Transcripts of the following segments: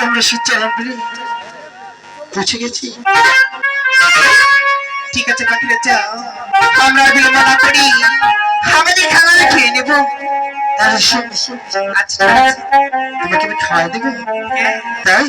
আমরা শীতচালন বলি পৌঁছে গেছি। ঠিক আছে পাখিরা যাও, আমরা বিলম্ব না করি আমাদের খাবার খেয়ে নেবো। আচ্ছা তোমাকে আমি খাওয়া দেবো? তাই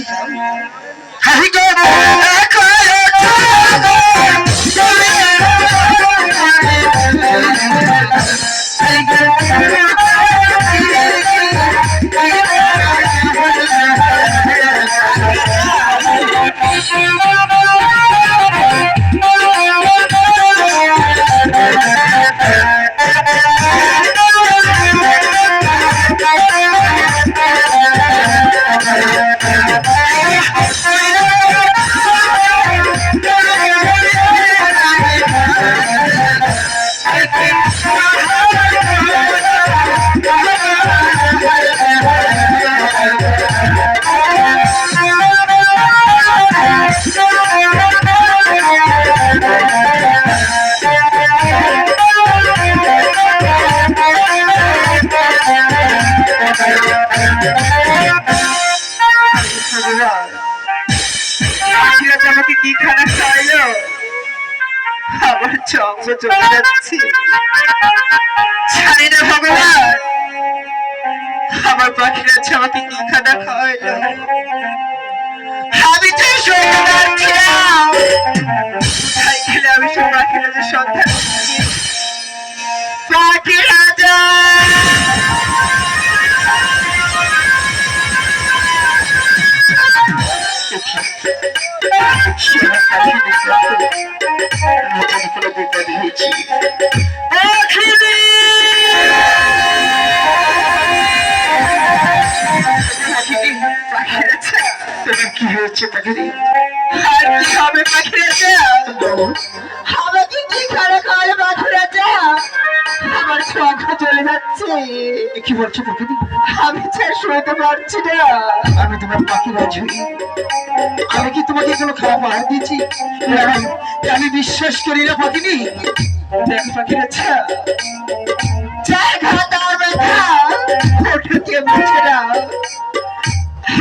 আমাকে কি খানা খাইলো? আমার চঙ্গ চলে যাচ্ছে। জানি না ভগবান আমার পাখিরা আমাকে কি খানা খাওয়াইলো। আমি তো সইতে পারছি না। তাই খেলে আমি সব পাখিরা যে সন্ধান পাখিরা কি হয়েছে পাখিরি? হবে পাখিরা আমাকে কি খানা খাওয়ালে পাখিরা আমার চোখ চলে যাচ্ছে। কি বলছো পাখিরি? আমি শুতে পারছি না। আমি তোমার পাখিরা ছুঁই, আমি কি তোমাকে কোনো খাওয়া পাহাড় দিয়েছি? আমি বিশ্বাস করি না পাখিনি। দেখ পাখিরা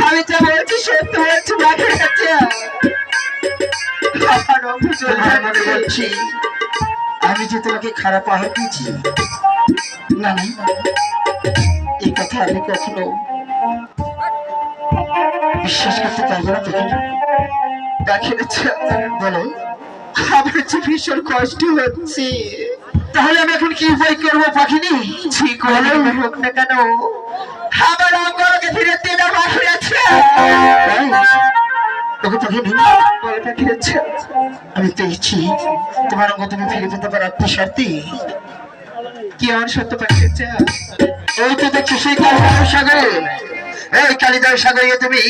আমি যা বলছি সত্য বলছি পাখিরা। মনে বলছি আমি যে তোমাকে খারাপ আহার দিয়েছি, না না এই কথা আমি কখনো বিশ্বাস করতে পারবো না। বলো আমার যে ভীষণ কষ্ট হচ্ছে। তাহলে আমি এখন কি উপায় করবো পাখিনি? যে কোনো হোক না কেন আমার অঙ্গকে ফিরে দিলে পাখিরা আমি পেয়েছি তোমার অঙ্গ তুমি ফিরে পেতে পারো আত্মস্বার্থী। কি আমার সত্য পাঠিয়েছে? ওই তো দেখছো সেই কালিদাস সাগরে, এই কালিদাস সাগরে তুমি